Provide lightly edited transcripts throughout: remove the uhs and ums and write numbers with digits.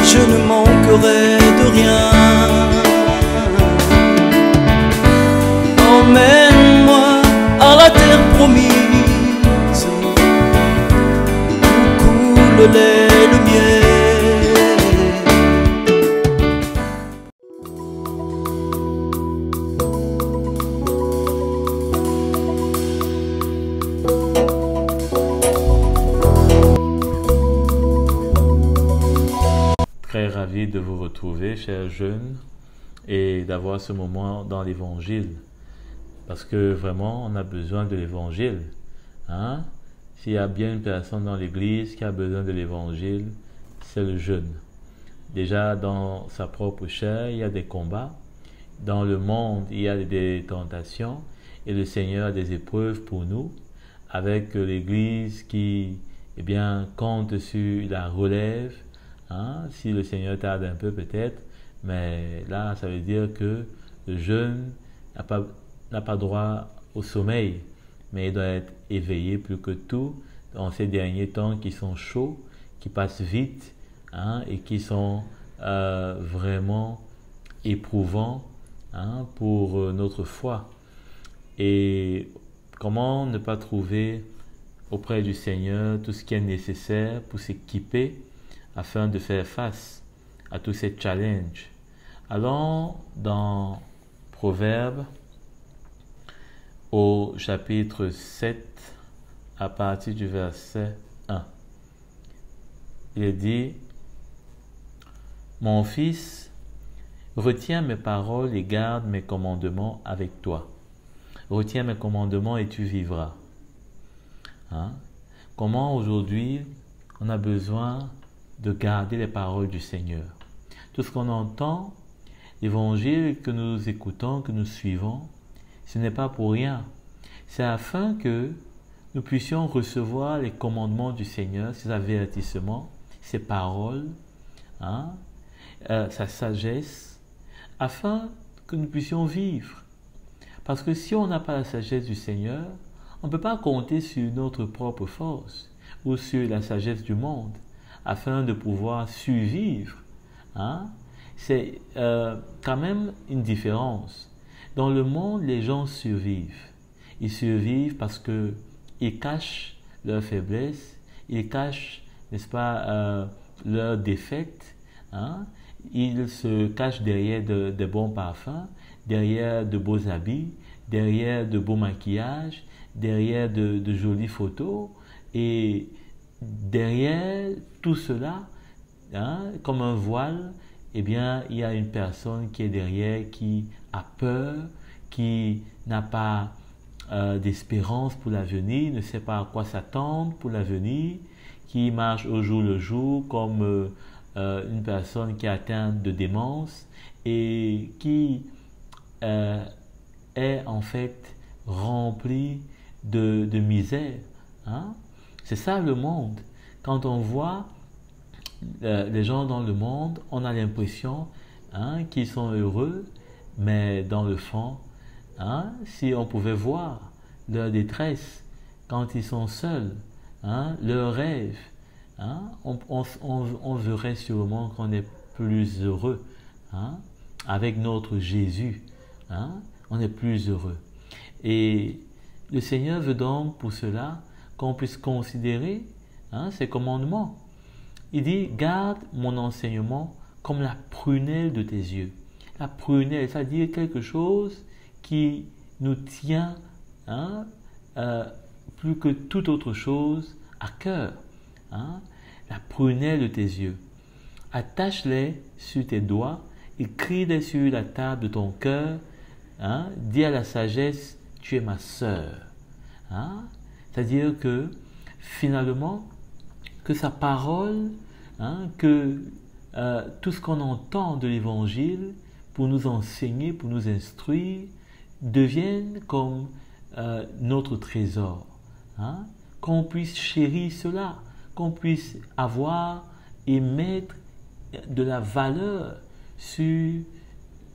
je ne manquerai de rien. Emmène-moi à la terre promise, où coule le lait, le miel. Très ravi de vous retrouver, chers jeunes, et d'avoir ce moment dans l'Évangile. Parce que vraiment, on a besoin de l'Évangile. Hein? S'il y a bien une personne dans l'Église qui a besoin de l'Évangile, c'est le jeune. Déjà, dans sa propre chair, il y a des combats. Dans le monde, il y a des tentations. Et le Seigneur a des épreuves pour nous, avec l'Église qui compte sur la relève. Hein? Si le Seigneur tarde un peu peut-être, mais là ça veut dire que le jeune n'a pas droit au sommeil, mais il doit être éveillé plus que tout dans ces derniers temps qui sont chauds, qui passent vite, hein, et qui sont vraiment éprouvants, hein, pour notre foi. Et comment ne pas trouver auprès du Seigneur tout ce qui est nécessaire pour s'équiper afin de faire face à tous ces challenges. Allons dans Proverbes au chapitre 7 à partir du verset 1. Il est dit: Mon fils, retiens mes paroles et garde mes commandements avec toi. Retiens mes commandements et tu vivras. Hein? Comment aujourd'hui on a besoin de garder les paroles du Seigneur. Tout ce qu'on entend, l'évangile que nous écoutons, que nous suivons, ce n'est pas pour rien. C'est afin que nous puissions recevoir les commandements du Seigneur, ses avertissements, ses paroles, hein, sa sagesse, afin que nous puissions vivre. Parce que si on n'a pas la sagesse du Seigneur, on ne peut pas compter sur notre propre force ou sur la sagesse du monde afin de pouvoir survivre. Hein? C'est quand même une différence. Dans le monde, les gens survivent. Ils survivent parce qu'ils cachent leurs faiblesses, ils cachent, n'est-ce pas, leurs défaites. Hein? Ils se cachent derrière de bons parfums, derrière de beaux habits, derrière de beaux maquillages, derrière de jolies photos, et derrière tout cela, hein, comme un voile, il y a une personne qui est derrière, qui a peur, qui n'a pas d'espérance pour l'avenir, ne sait pas à quoi s'attendre pour l'avenir, qui marche au jour le jour comme une personne qui est atteinte de démence et qui est en fait remplie de misère. Hein? C'est ça le monde. Quand on voit les gens dans le monde, on a l'impression, hein, qu'ils sont heureux, mais dans le fond, hein, si on pouvait voir leur détresse quand ils sont seuls, hein, leurs rêves, hein, on verrait sûrement qu'on est plus heureux, hein, avec notre Jésus. Hein, on est plus heureux. Et le Seigneur veut donc pour cela qu'on puisse considérer, hein, ses commandements. Il dit: garde mon enseignement comme la prunelle de tes yeux. La prunelle, c'est-à-dire quelque chose qui nous tient, hein, plus que toute autre chose à cœur. Hein, la prunelle de tes yeux. Attache-les sur tes doigts, écris-les sur la table de ton cœur. Hein, dis à la sagesse: tu es ma sœur. Hein, c'est-à-dire que finalement, que sa parole, hein, que tout ce qu'on entend de l'Évangile pour nous enseigner, pour nous instruire, devienne comme notre trésor. Hein, qu'on puisse chérir cela, qu'on puisse avoir et mettre de la valeur sur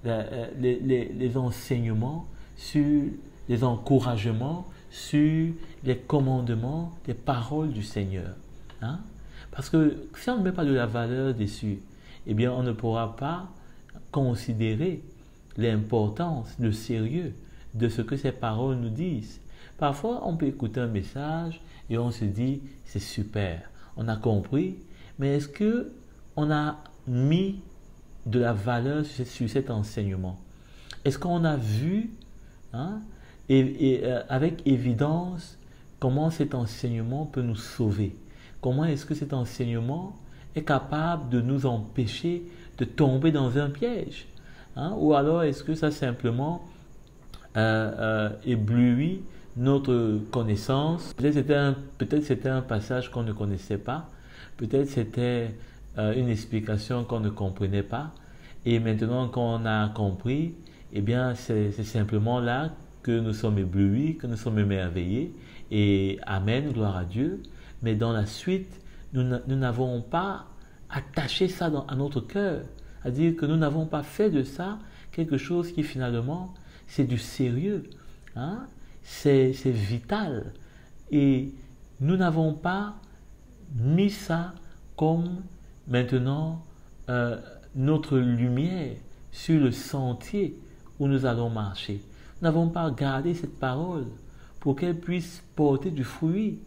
les enseignements, sur les encouragements, sur les commandements, les paroles du Seigneur. Hein? Parce que si on ne met pas de la valeur dessus, eh bien, on ne pourra pas considérer l'importance, le sérieux de ce que ces paroles nous disent. Parfois, on peut écouter un message et on se dit, c'est super, on a compris, mais est-ce que on a mis de la valeur sur cet enseignement? Est-ce qu'on a vu avec évidence comment cet enseignement peut nous sauver? Comment est-ce que cet enseignement est capable de nous empêcher de tomber dans un piège? Ou alors est-ce que ça simplement éblouit notre connaissance? Peut-être c'était un passage qu'on ne connaissait pas. Peut-être c'était une explication qu'on ne comprenait pas. Et maintenant qu'on a compris, eh bien c'est simplement là que nous sommes éblouis, que nous sommes émerveillés. Et Amen, gloire à Dieu. Mais dans la suite, nous n'avons pas attaché ça à notre cœur. C'est-à-dire que nous n'avons pas fait de ça quelque chose qui finalement, c'est du sérieux. C'est vital. Et nous n'avons pas mis ça comme maintenant notre lumière sur le sentier où nous allons marcher. Nous n'avons pas gardé cette parole pour qu'elle puisse porter du fruit.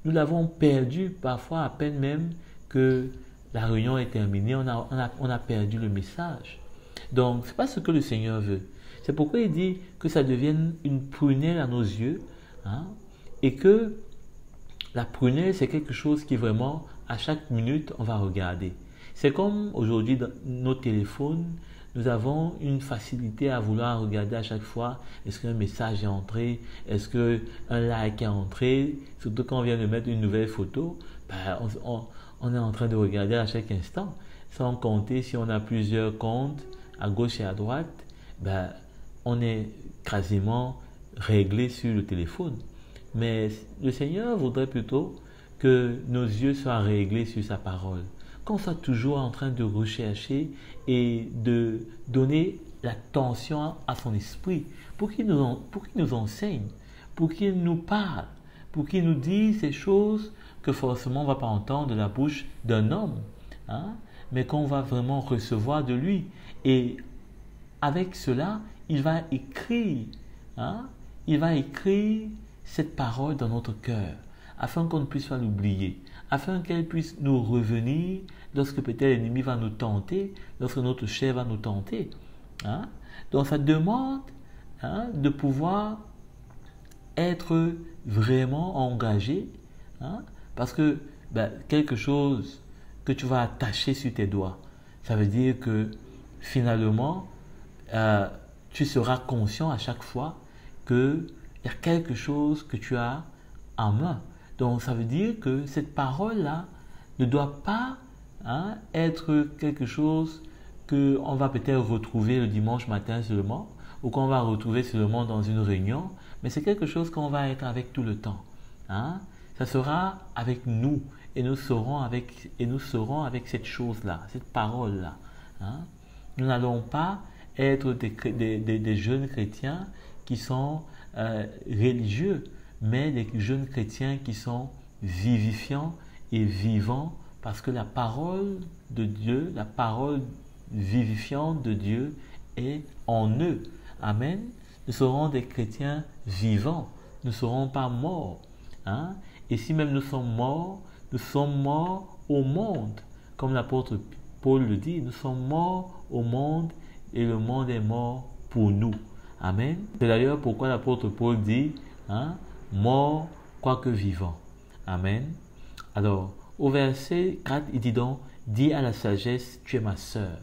Nous l'avons perdu parfois à peine même que la réunion est terminée, on a perdu le message. Donc, ce n'est pas ce que le Seigneur veut. C'est pourquoi il dit que ça devienne une prunelle à nos yeux, et que la prunelle, c'est quelque chose qui vraiment, à chaque minute, on va regarder. C'est comme aujourd'hui dans nos téléphones, nous avons une facilité à vouloir regarder à chaque fois, est-ce qu'un message est entré, est-ce qu'un like est entré, surtout quand on vient de mettre une nouvelle photo, on est en train de regarder à chaque instant, sans compter si on a plusieurs comptes à gauche et à droite, on est quasiment réglé sur le téléphone. Mais le Seigneur voudrait plutôt que nos yeux soient réglés sur sa parole, qu'on soit toujours en train de rechercher et de donner l'attention à son esprit pour qu'il nous enseigne, pour qu'il nous parle, pour qu'il nous dise ces choses que forcément on ne va pas entendre de la bouche d'un homme, mais qu'on va vraiment recevoir de lui. Et avec cela, il va écrire cette parole dans notre cœur, afin qu'on ne puisse pas l'oublier, afin qu'elle puisse nous revenir lorsque peut-être l'ennemi va nous tenter, lorsque notre chair va nous tenter. Donc ça demande de pouvoir être vraiment engagé, parce que quelque chose que tu vas attacher sur tes doigts, ça veut dire que finalement, tu seras conscient à chaque fois qu'il y a quelque chose que tu as en main. Donc ça veut dire que cette parole-là ne doit pas être quelque chose qu'on va peut-être retrouver le dimanche matin seulement, ou qu'on va retrouver seulement dans une réunion, mais c'est quelque chose qu'on va être avec tout le temps. Ça sera avec nous, et nous serons avec cette chose-là, cette parole-là. Nous n'allons pas être des jeunes chrétiens qui sont religieux, mais des jeunes chrétiens qui sont vivifiants et vivants, parce que la parole de Dieu, la parole vivifiante de Dieu est en eux. Amen. Nous serons des chrétiens vivants, nous ne serons pas morts. Et si même nous sommes morts au monde, comme l'apôtre Paul le dit, nous sommes morts au monde et le monde est mort pour nous. Amen. C'est d'ailleurs pourquoi l'apôtre Paul dit, mort quoique vivant. Amen. Alors, au verset 4, il dit donc, dis à la sagesse, tu es ma sœur.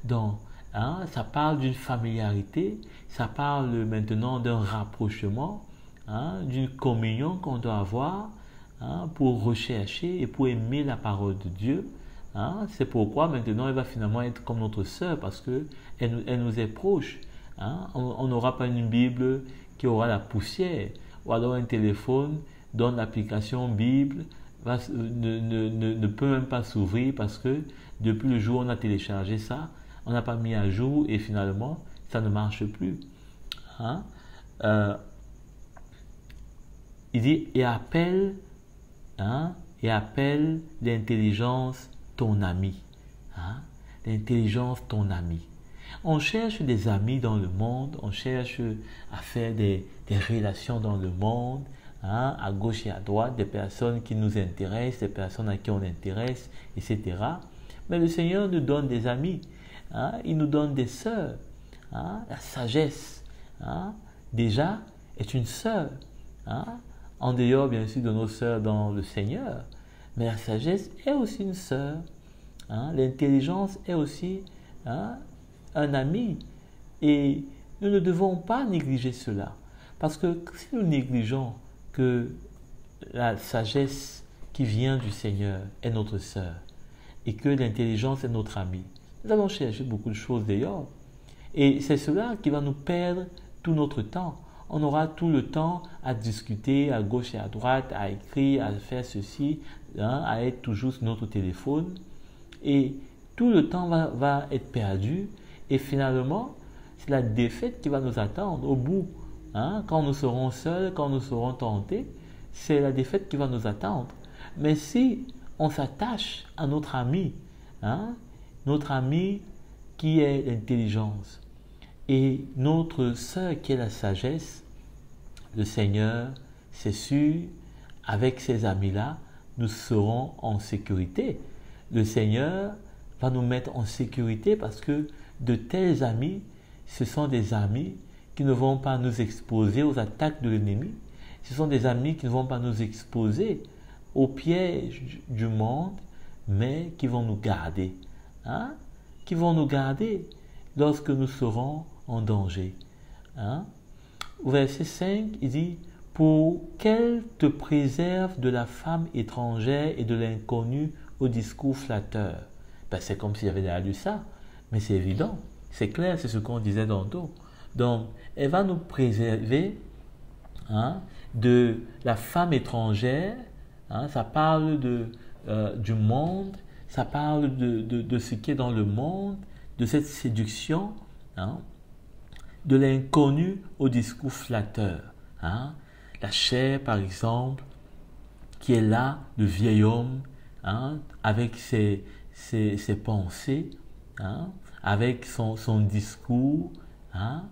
Donc, ça parle d'une familiarité, ça parle maintenant d'un rapprochement, d'une communion qu'on doit avoir pour rechercher et pour aimer la parole de Dieu. C'est pourquoi maintenant elle va finalement être comme notre sœur, parce qu'elle nous est proche. On n'aura pas une Bible qui aura la poussière, ou alors un téléphone dont l'application Bible ne peut même pas s'ouvrir parce que depuis le jour où on a téléchargé ça, on n'a pas mis à jour et finalement ça ne marche plus. Il dit et appelle et appelle l'intelligence ton ami. Hein? L'intelligence ton ami. On cherche des amis dans le monde, on cherche à faire des relations dans le monde, hein, à gauche et à droite, des personnes qui nous intéressent, des personnes à qui on intéresse, etc. Mais le Seigneur nous donne des amis, hein, il nous donne des sœurs. Hein, la sagesse, hein, déjà, est une sœur. Hein, en dehors, bien sûr, de nos sœurs dans le Seigneur. Mais la sagesse est aussi une sœur. Hein, l'intelligence est aussi, hein, un ami. Et nous ne devons pas négliger cela. Parce que si nous négligeons que la sagesse qui vient du Seigneur est notre sœur et que l'intelligence est notre ami, nous allons chercher beaucoup de choses dehors. Et c'est cela qui va nous perdre tout notre temps. On aura tout le temps à discuter à gauche et à droite, à écrire, à faire ceci, hein, à être toujours sur notre téléphone. Et tout le temps va être perdu. Et finalement, c'est la défaite qui va nous attendre au bout. Hein, quand nous serons seuls, quand nous serons tentés, c'est la défaite qui va nous attendre. Mais si on s'attache à notre ami, hein, notre ami qui est l'intelligence, et notre sœur qui est la sagesse, le Seigneur, c'est sûr, avec ces amis-là, nous serons en sécurité. Le Seigneur va nous mettre en sécurité parce que de tels amis, ce sont des amis qui ne vont pas nous exposer aux attaques de l'ennemi. Ce sont des amis qui ne vont pas nous exposer aux pièges du monde, mais qui vont nous garder. Hein? Qui vont nous garder lorsque nous serons en danger. Hein? Au verset 5, il dit « Pour qu'elle te préserve de la femme étrangère et de l'inconnu au discours flatteur. » Ben, c'est comme s'il y avait déjà lu ça, mais c'est évident, c'est clair, c'est ce qu'on disait tantôt. Donc, elle va nous préserver, hein, de la femme étrangère, hein, ça parle du monde, ça parle de ce qui est dans le monde, de cette séduction, hein, de l'inconnu au discours flatteur. Hein. La chair, par exemple, qui est là, le vieil homme, hein, avec ses pensées, hein, avec son discours, hein,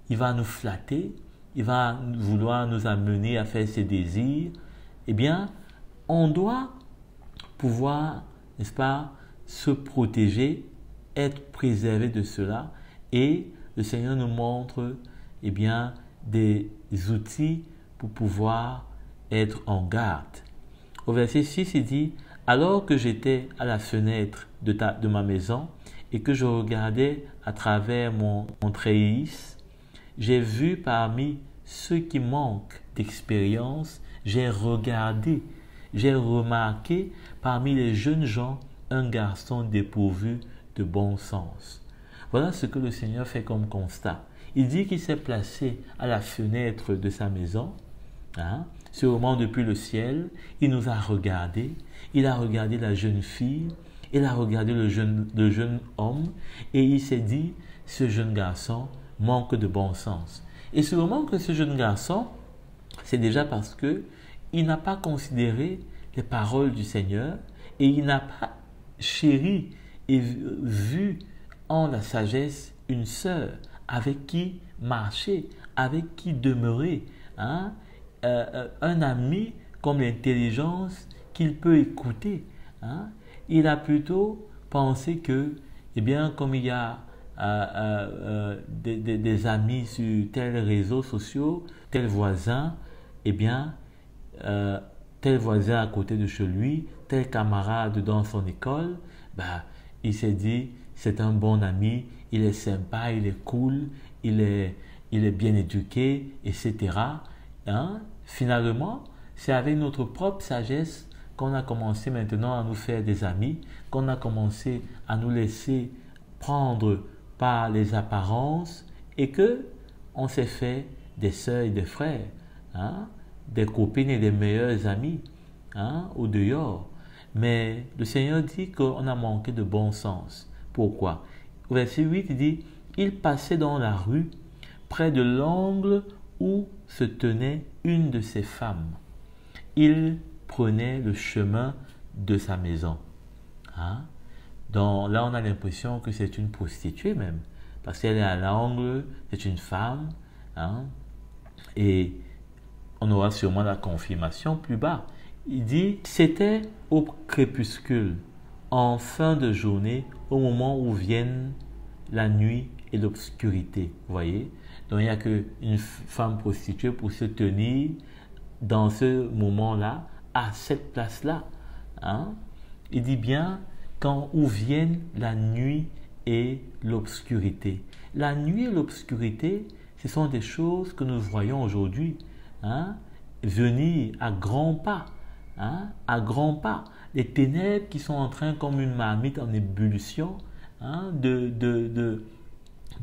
il va nous flatter, il va vouloir nous amener à faire ses désirs. Eh bien, on doit pouvoir, n'est-ce pas, se protéger, être préservé de cela. Et le Seigneur nous montre, eh bien, des outils pour pouvoir être en garde. Au verset 6, il dit « Alors que j'étais à la fenêtre de ma maison et que je regardais à travers mon treillis, j'ai vu parmi ceux qui manquent d'expérience, j'ai remarqué parmi les jeunes gens un garçon dépourvu de bon sens. » Voilà ce que le Seigneur fait comme constat. Il dit qu'il s'est placé à la fenêtre de sa maison, hein, sûrement depuis le ciel. Il nous a regardé, il a regardé la jeune fille, il a regardé le jeune homme et il s'est dit, ce jeune garçon manque de bon sens. Et sûrement que ce jeune garçon, c'est déjà parce que il n'a pas considéré les paroles du Seigneur et il n'a pas chéri et vu en la sagesse une sœur avec qui marcher, avec qui demeurer, hein? Un ami comme l'intelligence qu'il peut écouter. Hein? Il a plutôt pensé que, eh bien, comme il y a des amis sur tels réseaux sociaux, tel voisin, eh bien, tel voisin à côté de chez lui, tel camarade dans son école, bah, il s'est dit, c'est un bon ami, il est sympa, il est cool, il est bien éduqué, etc. Hein? Finalement, c'est avec notre propre sagesse qu'on a commencé maintenant à nous faire des amis, qu'on a commencé à nous laisser prendre par les apparences et que on s'est fait des sœurs et des frères, hein? Des copines et des meilleurs amis, hein? Au dehors. Mais le Seigneur dit qu'on a manqué de bon sens. Pourquoi? Au verset 8, il dit « Il passait dans la rue, près de l'angle où se tenait une de ses femmes. Il prenait le chemin de sa maison. Hein? Là, on a l'impression que c'est une prostituée même, parce qu'elle est à l'angle, c'est une femme, hein? Et on aura sûrement la confirmation plus bas. Il dit, c'était au crépuscule, en fin de journée, au moment où viennent la nuit et l'obscurité. Vous voyez? Donc, il n'y a qu'une femme prostituée pour se tenir dans ce moment-là, à cette place-là. Hein? Il dit bien, où viennent la nuit et l'obscurité. La nuit et l'obscurité, ce sont des choses que nous voyons aujourd'hui, hein, venir à grands pas, hein, à grands pas. Les ténèbres qui sont en train, comme une marmite en ébullition, hein, de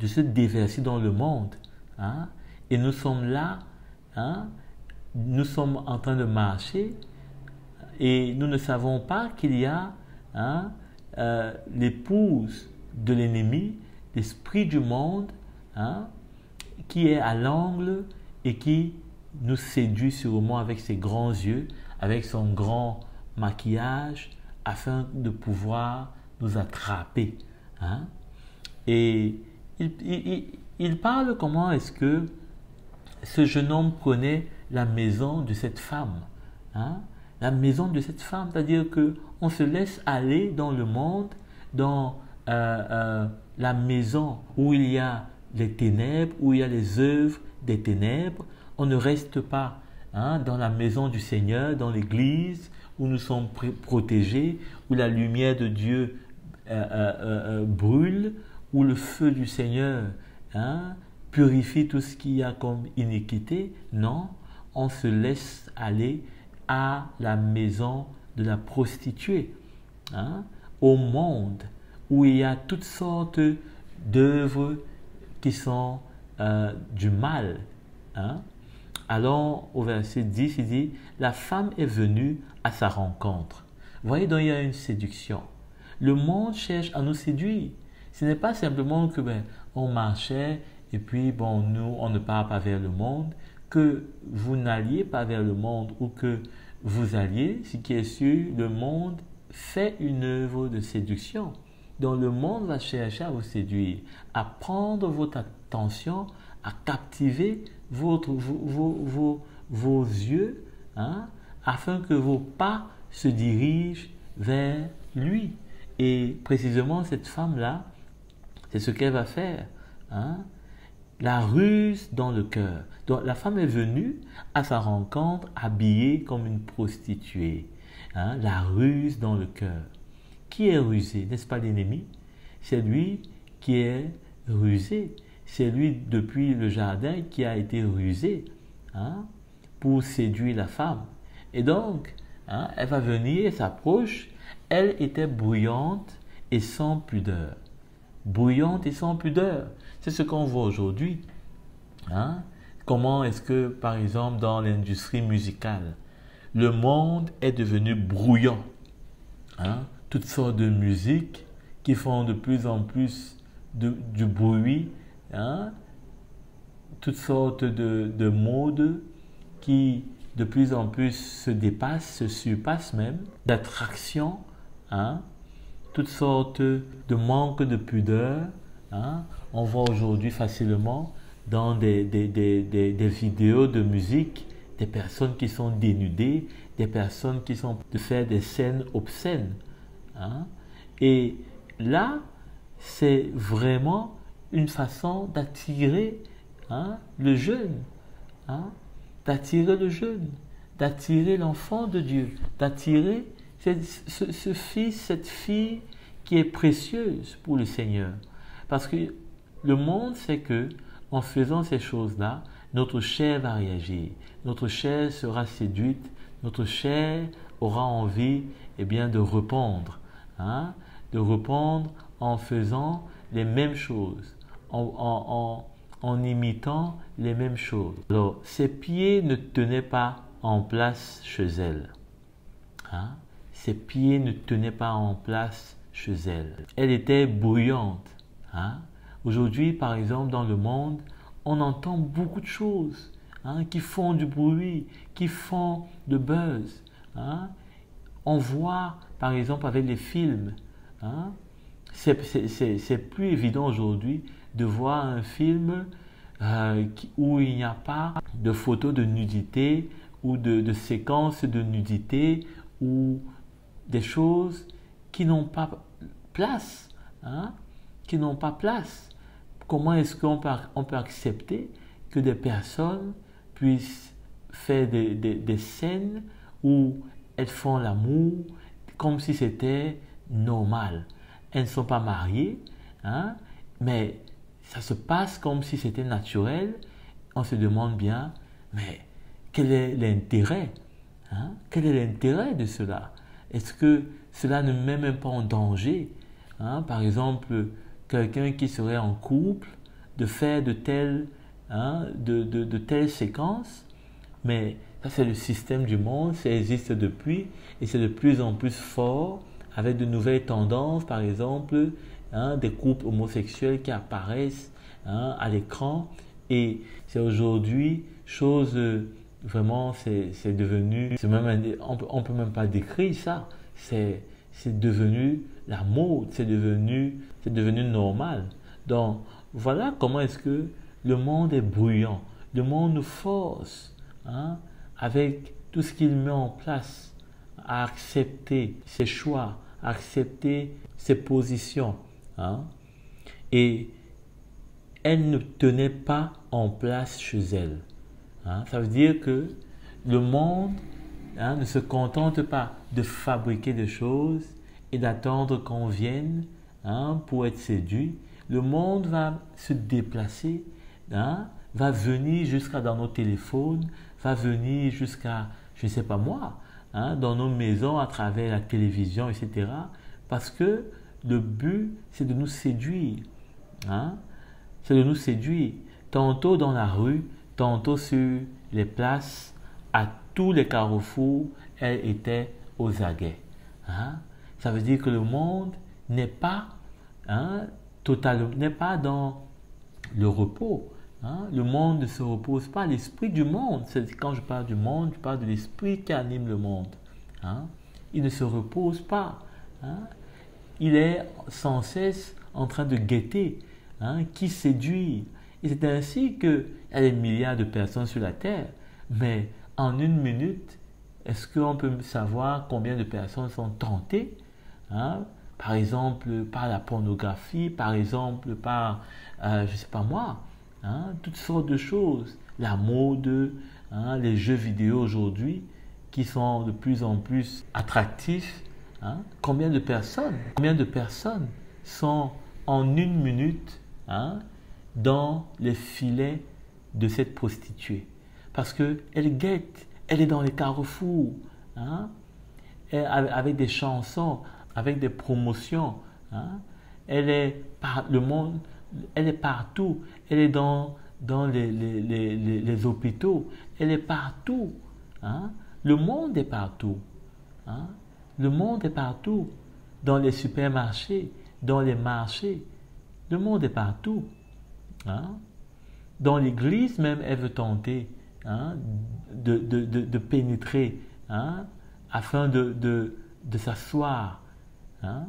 se déverser dans le monde. Hein, et nous sommes là, hein, nous sommes en train de marcher et nous ne savons pas qu'il y a, hein, l'épouse de l'ennemi, l'esprit du monde, hein, qui est à l'angle et qui nous séduit sûrement avec ses grands yeux, avec son grand maquillage, afin de pouvoir nous attraper. Hein. Et il parle comment est-ce que ce jeune homme prenait la maison de cette femme. Hein. La maison de cette femme, c'est-à-dire qu'on se laisse aller dans le monde, dans la maison où il y a les ténèbres, où il y a les œuvres des ténèbres. On ne reste pas, hein, dans la maison du Seigneur, dans l'église, où nous sommes protégés, où la lumière de Dieu brûle, où le feu du Seigneur, hein, purifie tout ce qu'il y a comme iniquité. Non, on se laisse aller à la maison de la prostituée, hein, au monde où il y a toutes sortes d'œuvres qui sont du mal. Hein. Alors au verset 10, il dit, la femme est venue à sa rencontre. Vous voyez, donc il y a une séduction. Le monde cherche à nous séduire. Ce n'est pas simplement que on marchait et puis nous on ne part pas vers le monde, que vous n'alliez pas vers le monde ou que vous alliez. Ce qui est sûr, le monde fait une œuvre de séduction. Donc le monde va chercher à vous séduire, à prendre votre attention, à captiver vos yeux, hein, afin que vos pas se dirigent vers lui. Et précisément cette femme-là, c'est ce qu'elle va faire. Hein? La ruse dans le cœur. Donc la femme est venue à sa rencontre habillée comme une prostituée. Hein? La ruse dans le cœur. Qui est rusé? N'est-ce pas l'ennemi? C'est lui qui est rusé. C'est lui depuis le jardin qui a été rusé, hein, pour séduire la femme. Et donc, hein, elle va venir, elle s'approche. Elle était bruyante et sans pudeur. Bruyante et sans pudeur. C'est ce qu'on voit aujourd'hui. Hein? Comment est-ce que, par exemple, dans l'industrie musicale, le monde est devenu bruyant. Hein? Toutes sortes de musiques qui font de plus en plus du bruit. Hein? Toutes sortes de modes qui de plus en plus se dépassent, se surpassent même, d'attractions. Hein? Toutes sortes de manque de pudeur. Hein? On voit aujourd'hui facilement dans des vidéos de musique des personnes qui sont dénudées, des personnes qui sont de faire des scènes obscènes. Hein? Et là, c'est vraiment une façon d'attirer, hein, le jeune, hein? D'attirer le jeune, d'attirer l'enfant de Dieu, d'attirer ce fils, cette fille qui est précieuse pour le Seigneur. Parce que le monde sait que en faisant ces choses-là, notre chair va réagir, notre chair sera séduite, notre chair aura envie, eh bien, de répondre, hein, de répondre en faisant les mêmes choses, en imitant les mêmes choses. Alors, ses pieds ne tenaient pas en place chez elle. Hein? Ses pieds ne tenaient pas en place chez elle. Elle était bruyante. Hein? Aujourd'hui, par exemple, dans le monde, on entend beaucoup de choses, hein, qui font du bruit, qui font de buzz. Hein? On voit, par exemple, avec les films, hein? C'est plus évident aujourd'hui de voir un film où il n'y a pas de photos de nudité ou de séquences de nudité ou des choses qui n'ont pas place. Hein? Qui n'ont pas place. Comment est-ce qu'on peut accepter que des personnes puissent faire des scènes où elles font l'amour comme si c'était normal? Elles ne sont pas mariées, hein, mais ça se passe comme si c'était naturel. On se demande bien, mais quel est l'intérêt? Hein? Quel est l'intérêt de cela? Est-ce que cela ne met même pas en danger, hein, par exemple, quelqu'un qui serait en couple, de faire de telles séquences? Mais ça, c'est le système du monde, ça existe depuis et c'est de plus en plus fort avec de nouvelles tendances, par exemple, hein, des couples homosexuels qui apparaissent, hein, à l'écran. Et c'est aujourd'hui chose, vraiment, c'est devenu, on ne peut même pas décrire ça. C'est devenu la mode, c'est devenu normal. Donc, voilà comment est-ce que le monde est bruyant. Le monde nous force, hein, avec tout ce qu'il met en place, à accepter ses choix, à accepter ses positions. Hein. Et elle ne tenait pas en place chez elle. Hein. Ça veut dire que le monde, hein, ne se contente pas de fabriquer des choses et d'attendre qu'on vienne, hein, pour être séduit. Le monde va se déplacer, hein, va venir jusqu'à dans nos téléphones, va venir jusqu'à, je ne sais pas moi, hein, dans nos maisons à travers la télévision, etc. Parce que le but, c'est de nous séduire. Hein? C'est de nous séduire. Tantôt dans la rue, tantôt sur les places, à tous les carrefours, elle était aux aguets. Hein? Ça veut dire que le monde n'est pas, hein, n'est pas dans le repos. Hein? Le monde ne se repose pas. L'esprit du monde, quand je parle du monde, je parle de l'esprit qui anime le monde. Hein? Il ne se repose pas. Hein? Il est sans cesse en train de guetter, hein, qui séduit. Et c'est ainsi qu'il y a des milliards de personnes sur la Terre. Mais en une minute, est-ce qu'on peut savoir combien de personnes sont tentées, hein, par exemple par la pornographie, par exemple par, je ne sais pas moi, hein, toutes sortes de choses. La mode, hein, les jeux vidéo aujourd'hui qui sont de plus en plus attractifs. Hein? Combien de personnes sont en une minute, hein, dans les filets de cette prostituée? Parce qu'elle guette, elle est dans les carrefours, hein, avec des chansons, avec des promotions. Hein? Elle est partout, elle est dans les hôpitaux, elle est partout. Hein? Le monde est partout. Hein? Le monde est partout, dans les supermarchés, dans les marchés. Le monde est partout. Hein? Dans l'église même, elle veut tenter, hein, de pénétrer, hein, afin de s'asseoir, hein,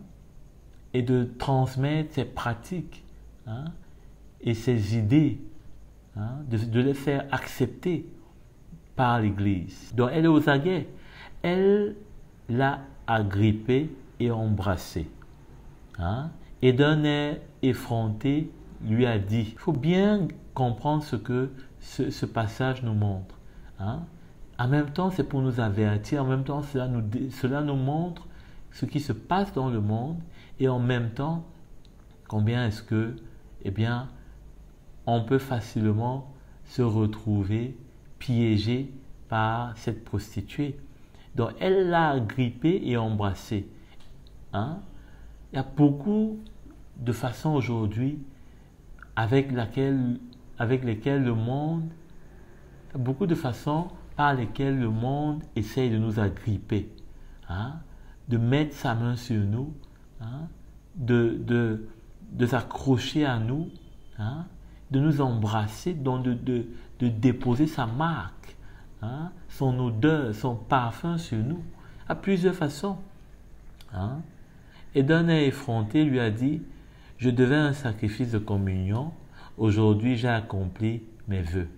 et de transmettre ses pratiques, hein, et ses idées, hein, de les faire accepter par l'église. Donc elle est aux aguets. Elle l'a agrippé et embrassé. Hein? Et d'un air effronté, lui a dit, il faut bien comprendre ce que ce passage nous montre. Hein? En même temps, c'est pour nous avertir, en même temps, cela nous montre ce qui se passe dans le monde, et en même temps, combien est-ce que, eh bien, on peut facilement se retrouver piégé par cette prostituée. Donc, elle l'a agrippé et embrassé. Hein? Il y a beaucoup de façons aujourd'hui avec lesquelles le monde, beaucoup de façons par lesquelles le monde essaye de nous agripper, hein? De mettre sa main sur nous, hein? de s'accrocher à nous, hein? De nous embrasser, donc de déposer sa marque, hein, son odeur, son parfum sur nous, à plusieurs façons. Hein. Et d'un air effronté, lui a dit, « Je devais un sacrifice de communion, aujourd'hui j'ai accompli mes vœux.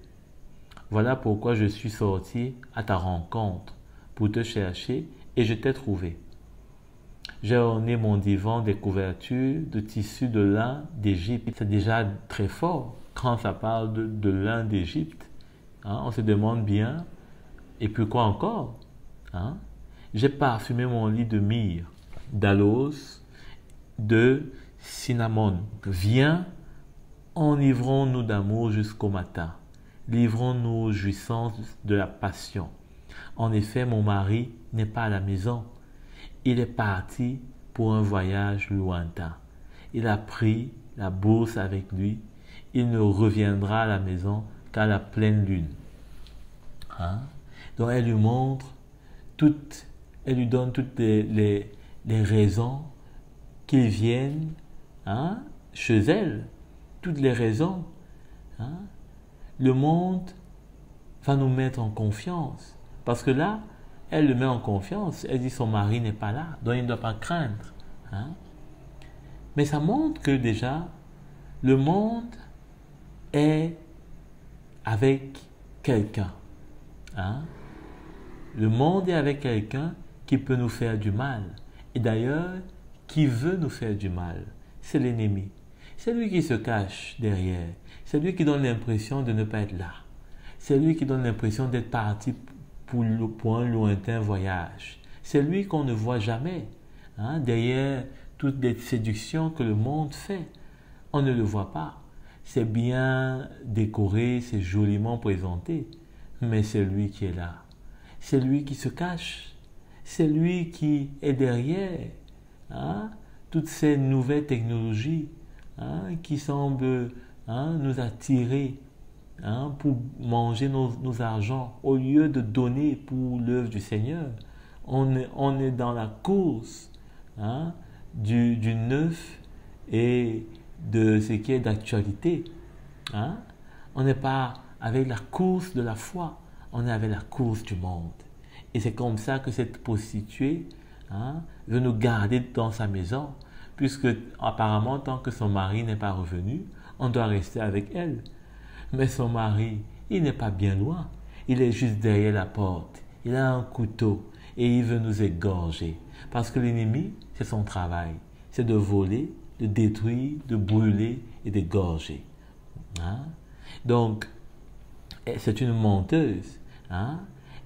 Voilà pourquoi je suis sorti à ta rencontre pour te chercher et je t'ai trouvé. J'ai orné mon divan des couvertures de tissu de lin d'Égypte. » C'est déjà très fort quand ça parle de lin d'Égypte. Hein, on se demande bien, et puis quoi encore, hein? J'ai parfumé mon lit de myrrhe, d'aloès, de cinnamome. Viens, enivrons-nous d'amour jusqu'au matin. Livrons-nous aux jouissances de la passion. En effet, mon mari n'est pas à la maison. Il est parti pour un voyage lointain. Il a pris la bourse avec lui. Il ne reviendra à la maison qu'à la pleine lune. Hein? Donc elle lui montre elle lui donne toutes les raisons qu'il vienne, hein, chez elle. Toutes les raisons. Hein? Le monde va nous mettre en confiance. Parce que là, elle le met en confiance. Elle dit son mari n'est pas là, donc il ne doit pas craindre. Hein? Mais ça montre que déjà, le monde est avec quelqu'un. Hein? Le monde est avec quelqu'un qui peut nous faire du mal. Et d'ailleurs, qui veut nous faire du mal. C'est l'ennemi. C'est lui qui se cache derrière. C'est lui qui donne l'impression de ne pas être là. C'est lui qui donne l'impression d'être parti pour un lointain voyage. C'est lui qu'on ne voit jamais. Hein? Derrière toutes les séductions que le monde fait, on ne le voit pas. C'est bien décoré, c'est joliment présenté, mais c'est lui qui est là. C'est lui qui se cache. C'est lui qui est derrière. Hein? Toutes ces nouvelles technologies, hein, qui semblent, hein, nous attirer, hein, pour manger nos argents au lieu de donner pour l'œuvre du Seigneur. On est dans la course, hein, du neuf et de ce qui est d'actualité. Hein? On n'est pas avec la course de la foi, on est avec la course du monde. Et c'est comme ça que cette prostituée, hein, veut nous garder dans sa maison, puisque apparemment, tant que son mari n'est pas revenu, on doit rester avec elle. Mais son mari, il n'est pas bien loin. Il est juste derrière la porte. Il a un couteau et il veut nous égorger. Parce que l'ennemi, c'est son travail. C'est de voler, de détruire, de brûler et d'égorger. Hein? Donc, c'est une menteuse. Hein?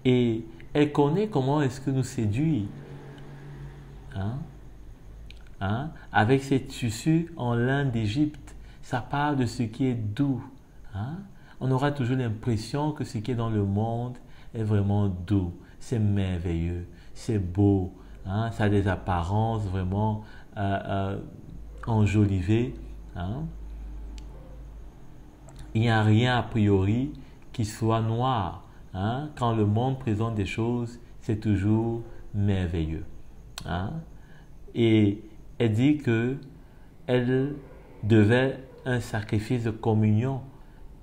Et elle connaît comment est-ce que nous séduit. Hein? Hein? Avec ces tissus en lin d'Égypte, ça parle de ce qui est doux. Hein? On aura toujours l'impression que ce qui est dans le monde est vraiment doux. C'est merveilleux, c'est beau. Hein? Ça a des apparences vraiment enjolivées. Hein? Il n'y a rien a priori qui soit noir. Hein? Quand le monde présente des choses, c'est toujours merveilleux. Hein? Et elle dit que elle devait un sacrifice de communion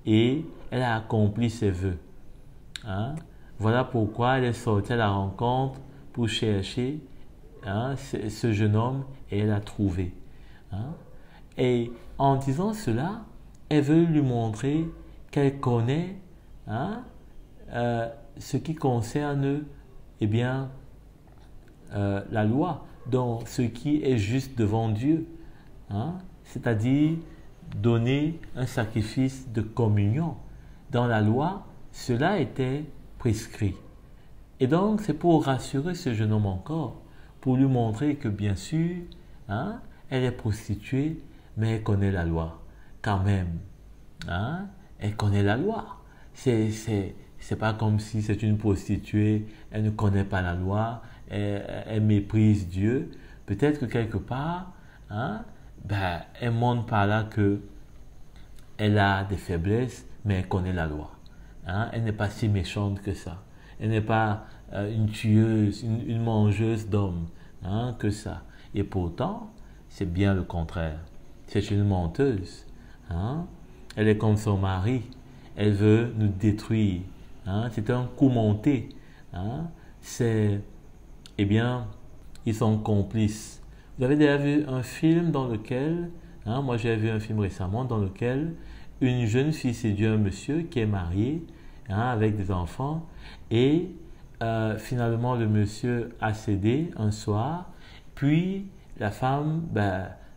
et elle a accompli ses vœux. Hein? Voilà pourquoi elle est sortie à la rencontre pour chercher, hein, ce jeune homme et elle l'a trouvé. Hein? Et en disant cela, elle veut lui montrer qu'elle connaît, hein, ce qui concerne, eh bien, la loi, donc ce qui est juste devant Dieu, hein, c'est-à-dire donner un sacrifice de communion. Dans la loi, cela était prescrit. Et donc, c'est pour rassurer ce jeune homme encore, pour lui montrer que bien sûr, hein, elle est prostituée, mais elle connaît la loi quand même. Hein, elle connaît la loi. C'est pas comme si c'est une prostituée, elle ne connaît pas la loi, elle méprise Dieu. Peut-être que quelque part, hein, ben, elle montre par là qu'elle a des faiblesses, mais elle connaît la loi. Hein, elle n'est pas si méchante que ça. Elle n'est pas une tueuse, une mangeuse d'hommes, hein, que ça. Et pourtant, c'est bien le contraire. C'est une menteuse. Hein. Elle est comme son mari. Elle veut nous détruire. Hein, c'est un coup monté. Hein, eh bien, ils sont complices. Vous avez déjà vu un film dans lequel, hein, moi j'ai vu un film récemment dans lequel une jeune fille séduit un monsieur qui est marié, hein, avec des enfants, et finalement le monsieur a cédé un soir, puis la femme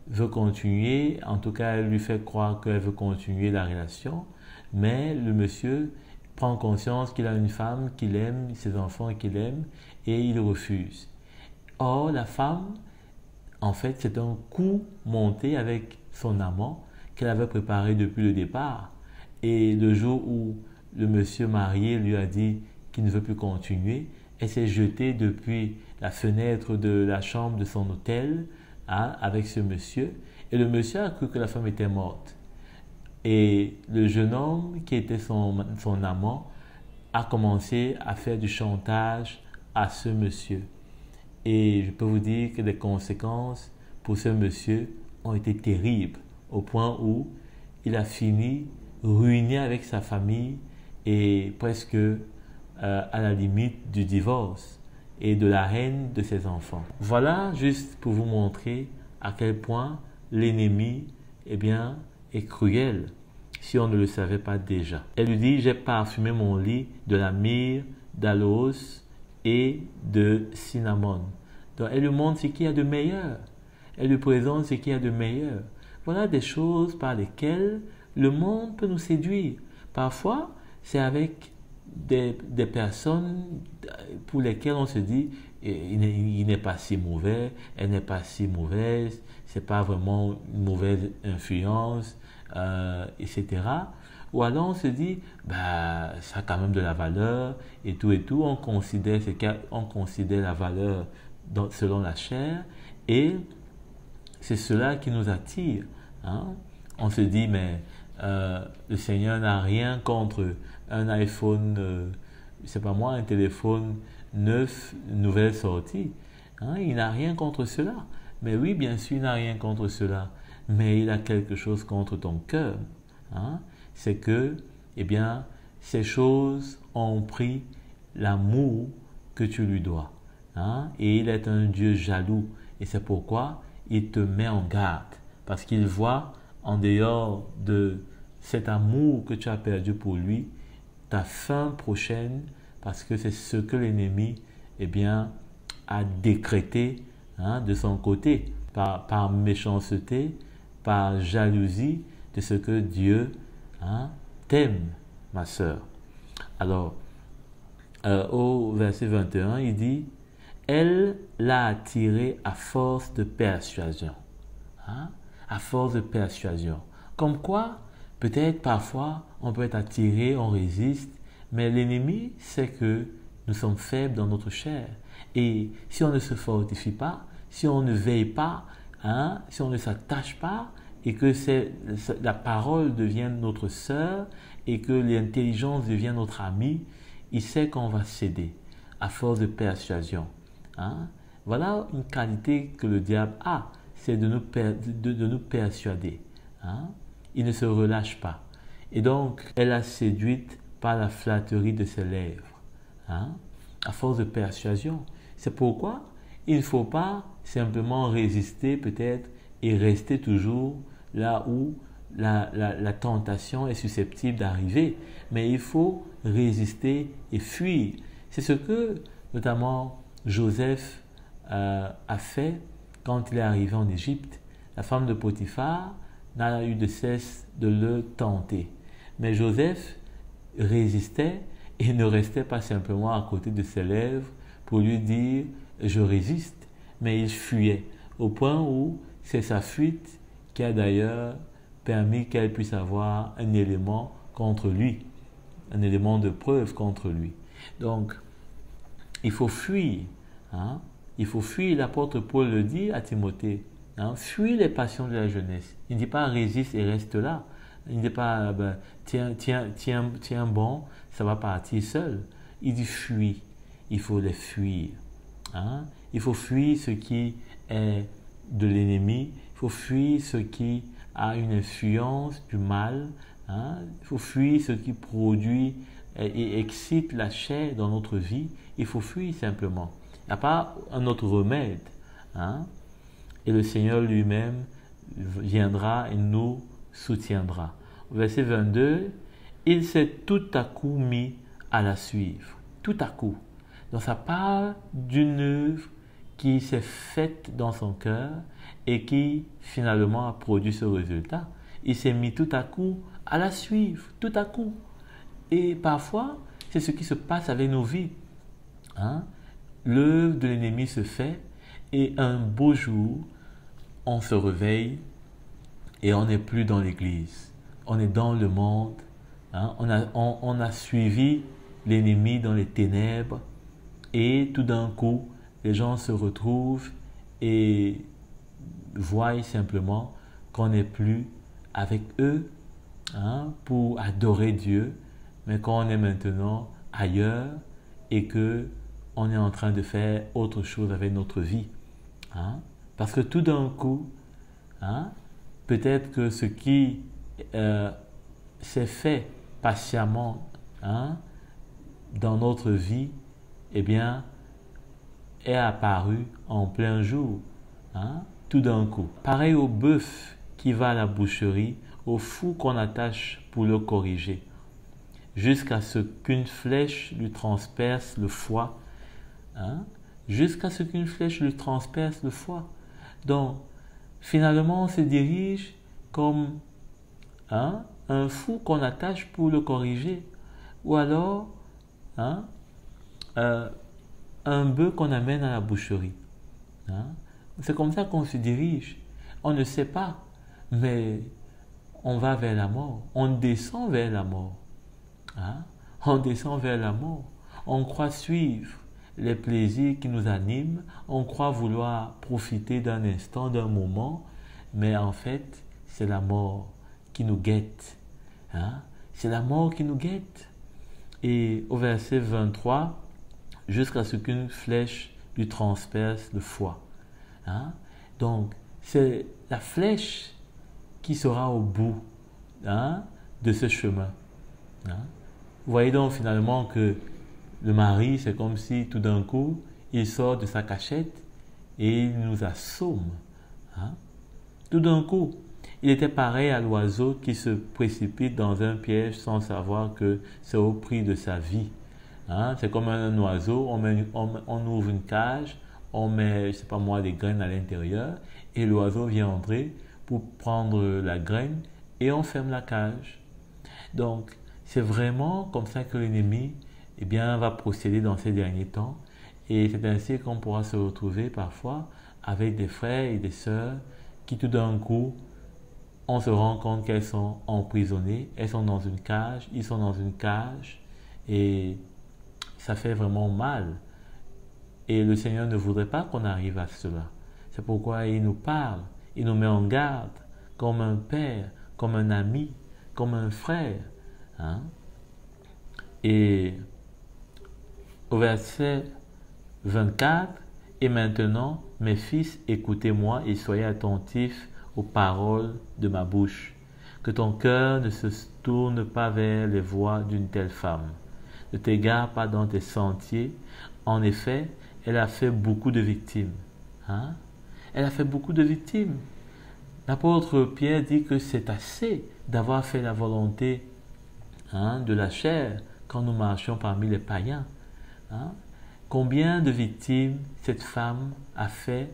veut continuer, en tout cas elle lui fait croire qu'elle veut continuer la relation, mais le monsieur prend conscience qu'il a une femme qu'il aime, ses enfants qu'il aime, et il refuse. Or, la femme, en fait, c'est un coup monté avec son amant qu'elle avait préparé depuis le départ. Et le jour où le monsieur marié lui a dit qu'il ne veut plus continuer, elle s'est jetée depuis la fenêtre de la chambre de son hôtel, hein, avec ce monsieur. Et le monsieur a cru que la femme était morte. Et le jeune homme, qui était son amant, a commencé à faire du chantage à ce monsieur. Et je peux vous dire que les conséquences pour ce monsieur ont été terribles, au point où il a fini ruiné avec sa famille et presque à la limite du divorce et de la haine de ses enfants. Voilà juste pour vous montrer à quel point l'ennemi, eh bien, est cruel si on ne le savait pas déjà. Elle lui dit: j'ai parfumé mon lit de la myrrhe, d'aloès et de cinnamon. Donc elle lui montre ce qu'il y a de meilleur. Elle lui présente ce qu'il y a de meilleur. Voilà des choses par lesquelles le monde peut nous séduire. Parfois, c'est avec des personnes pour lesquelles on se dit il n'est pas si mauvais, elle n'est pas si mauvaise, c'est pas vraiment une mauvaise influence, etc. Ou alors on se dit ça a quand même de la valeur et tout, on considère la valeur selon la chair, et c'est cela qui nous attire. Hein? On se dit mais le Seigneur n'a rien contre un iPhone, c'est pas moi, un téléphone neuf, nouvelle sortie. Hein? Il n'a rien contre cela. Mais oui, bien sûr, il n'a rien contre cela. Mais il a quelque chose contre ton cœur. Hein? C'est que, eh bien, ces choses ont pris l'amour que tu lui dois. Hein? Et il est un Dieu jaloux. Et c'est pourquoi il te met en garde. Parce qu'il voit, en dehors de cet amour que tu as perdu pour lui, ta fin prochaine, parce que c'est ce que l'ennemi, eh bien, a décrété, hein, de son côté, par méchanceté, par jalousie de ce que Dieu, hein, t'aime, ma sœur. Alors, au verset 21, il dit: elle l'a attiré à force de persuasion. Hein? À force de persuasion. Comme quoi, peut-être parfois, on peut être attiré, on résiste, mais l'ennemi sait que nous sommes faibles dans notre chair. Et si on ne se fortifie pas, si on ne veille pas, hein, si on ne s'attache pas, et que la parole devienne notre sœur, et que l'intelligence devienne notre amie, il sait qu'on va céder à force de persuasion. Hein? Voilà une qualité que le diable a, c'est de nous persuader. Hein? Il ne se relâche pas. Et donc, elle a séduite par la flatterie de ses lèvres. Hein? À force de persuasion. C'est pourquoi il ne faut pas simplement résister peut-être et rester toujours là où la tentation est susceptible d'arriver. Mais il faut résister et fuir. C'est ce que notamment Joseph a fait quand il est arrivé en Égypte. La femme de Potiphar n'a eu de cesse de le tenter. Mais Joseph résistait et ne restait pas simplement à côté de ses lèvres pour lui dire « je résiste », mais il fuyait, au point où c'est sa fuite qui a d'ailleurs permis qu'elle puisse avoir un élément contre lui, un élément de preuve contre lui. Donc, il faut fuir. Hein? Il faut fuir. L'apôtre Paul le dit à Timothée. Hein? Fuis les passions de la jeunesse. Il ne dit pas résiste et reste là. Il ne dit pas tiens bon, ça va partir seul. Il dit fuis. Il faut les fuir. Hein? Il faut fuir ce qui est de l'ennemi. Il faut fuir ce qui a une influence du mal. Hein? Il faut fuir ce qui produit et excite la chair dans notre vie, il faut fuir simplement. Il n'y a pas un autre remède. Hein? Et le Seigneur lui-même viendra et nous soutiendra. Verset 22, il s'est tout à coup mis à la suivre. Tout à coup. Donc ça parle d'une œuvre qui s'est faite dans son cœur et qui finalement a produit ce résultat. Il s'est mis tout à coup à la suivre, tout à coup. Et parfois, c'est ce qui se passe avec nos vies. Hein? L'œuvre de l'ennemi se fait et un beau jour, on se réveille et on n'est plus dans l'église. On est dans le monde. Hein? On a suivi l'ennemi dans les ténèbres et tout d'un coup, les gens se retrouvent et voient simplement qu'on n'est plus avec eux, hein, pour adorer Dieu, mais qu'on est maintenant ailleurs et qu'on est en train de faire autre chose avec notre vie. Hein. Parce que tout d'un coup, hein, peut-être que ce qui s'est fait patiemment, hein, dans notre vie, eh bien, est apparu en plein jour, hein, tout d'un coup. Pareil au bœuf qui va à la boucherie, au fou qu'on attache pour le corriger, jusqu'à ce qu'une flèche lui transperce le foie. Hein, jusqu'à ce qu'une flèche lui transperce le foie. Donc, finalement, on se dirige comme, hein, un fou qu'on attache pour le corriger. Ou alors, hein, un bœuf qu'on amène à la boucherie. Hein? C'est comme ça qu'on se dirige. On ne sait pas, mais on va vers la mort. On descend vers la mort. Hein? On descend vers la mort. On croit suivre les plaisirs qui nous animent. On croit vouloir profiter d'un instant, d'un moment, mais en fait, c'est la mort qui nous guette. Hein? C'est la mort qui nous guette. Et au verset 23, jusqu'à ce qu'une flèche lui transperce le foie. Hein? Donc, c'est la flèche qui sera au bout, hein, de ce chemin. Hein? Vous voyez donc finalement que le mari, c'est comme si tout d'un coup, il sort de sa cachette et il nous assomme. Hein? Tout d'un coup, il était pareil à l'oiseau qui se précipite dans un piège sans savoir que c'est au prix de sa vie. Hein? C'est comme un oiseau, on ouvre une cage, on met, je sais pas moi, des graines à l'intérieur et l'oiseau vient entrer pour prendre la graine et on ferme la cage. Donc, c'est vraiment comme ça que l'ennemi, eh bien, va procéder dans ces derniers temps. Et c'est ainsi qu'on pourra se retrouver parfois avec des frères et des sœurs qui tout d'un coup, on se rend compte qu'elles sont emprisonnées, elles sont dans une cage, ils sont dans une cage et ça fait vraiment mal. Et le Seigneur ne voudrait pas qu'on arrive à cela. C'est pourquoi il nous parle, il nous met en garde comme un père, comme un ami, comme un frère. Hein? Et au verset 24, et maintenant, mes fils, écoutez-moi et soyez attentifs aux paroles de ma bouche. Que ton cœur ne se tourne pas vers les voies d'une telle femme. Ne t'égare pas dans tes sentiers. En effet, elle a fait beaucoup de victimes. Hein? Elle a fait beaucoup de victimes. L'apôtre Pierre dit que c'est assez d'avoir fait la volonté, hein, de la chair quand nous marchions parmi les païens. Hein? Combien de victimes cette femme a fait,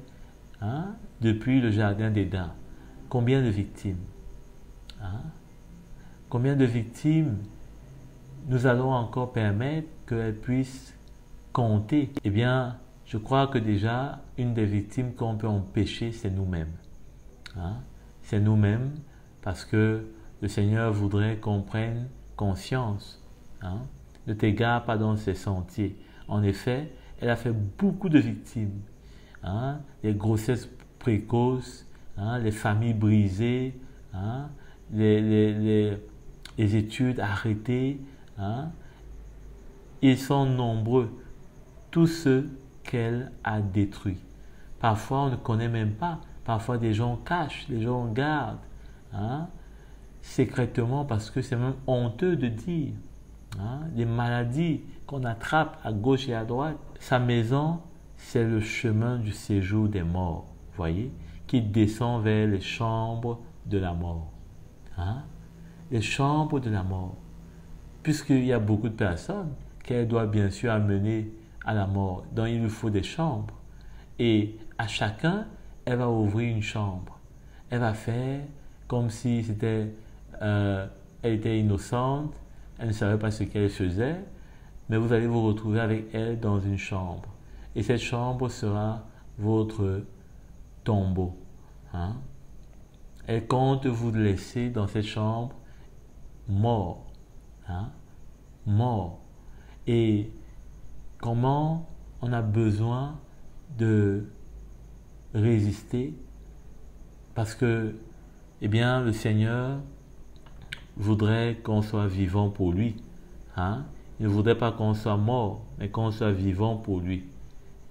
hein, depuis le jardin d'Éden? Combien de victimes? Hein? Combien de victimes nous allons encore permettre qu'elle puisse compter? Eh bien, je crois que déjà, une des victimes qu'on peut empêcher, c'est nous-mêmes. Hein? C'est nous-mêmes parce que le Seigneur voudrait qu'on prenne conscience. Hein? Ne t'égare pas dans ses sentiers. En effet, elle a fait beaucoup de victimes. Hein? Les grossesses précoces, hein? Les familles brisées, hein? les études arrêtées. Hein? Ils sont nombreux, tous ceux qu'elle a détruits. Parfois, on ne connaît même pas. Parfois, des gens cachent, des gens gardent, hein? Secrètement, parce que c'est même honteux de dire. les maladies qu'on attrape à gauche et à droite. Sa maison, c'est le chemin du séjour des morts, voyez, qui descend vers les chambres de la mort. Les chambres de la mort. Puisqu'il y a beaucoup de personnes qu'elle doit bien sûr amener à la mort, donc il lui faut des chambres. Et à chacun, elle va ouvrir une chambre. Elle va faire comme si elle était innocente, elle ne savait pas ce qu'elle faisait, mais vous allez vous retrouver avec elle dans une chambre. Et cette chambre sera votre tombeau. Elle compte vous laisser dans cette chambre mort. Mort. Et comment on a besoin de résister? Parce que, eh bien, le Seigneur voudrait qu'on soit vivant pour lui. Il ne voudrait pas qu'on soit mort, mais qu'on soit vivant pour lui.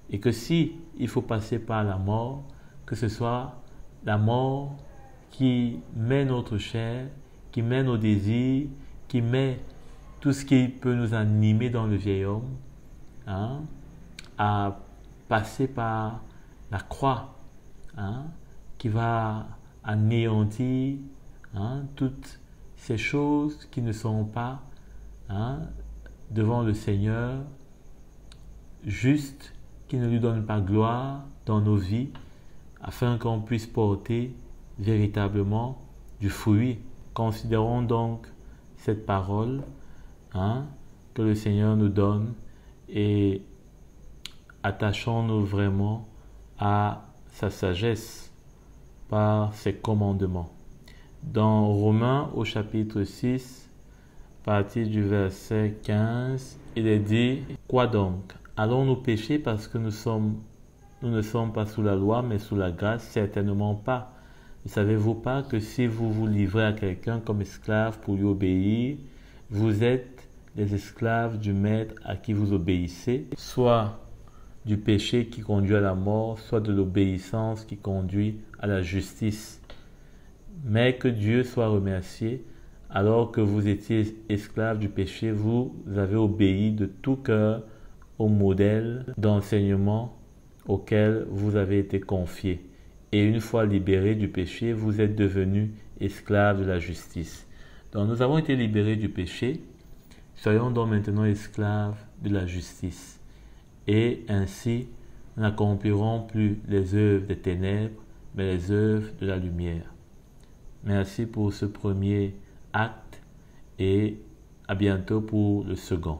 Et que si il faut passer par la mort, que ce soit la mort qui met notre chair, qui met nos désirs, qui met tout ce qui peut nous animer dans le vieil homme, à passer par la croix, qui va anéantir toutes ces choses qui ne sont pas devant le Seigneur, justes, qui ne lui donnent pas gloire dans nos vies, afin qu'on puisse porter véritablement du fruit. Considérons donc cette parole que le Seigneur nous donne et attachons-nous vraiment à sa sagesse par ses commandements. Dans Romains au chapitre 6, à partir du verset 15, il est dit: quoi donc? Allons-nous pécher parce que nous ne sommes pas sous la loi mais sous la grâce? Certainement pas. Ne savez-vous pas que si vous vous livrez à quelqu'un comme esclave pour lui obéir, vous êtes les esclaves du maître à qui vous obéissez, soit du péché qui conduit à la mort, soit de l'obéissance qui conduit à la justice. Mais que Dieu soit remercié, alors que vous étiez esclaves du péché, vous avez obéi de tout cœur au modèle d'enseignement auquel vous avez été confiés. Et une fois libérés du péché, vous êtes devenus esclaves de la justice. Donc nous avons été libérés du péché, soyons donc maintenant esclaves de la justice. Et ainsi, nous n'accomplirons plus les œuvres des ténèbres, mais les œuvres de la lumière. Merci pour ce premier acte et à bientôt pour le second.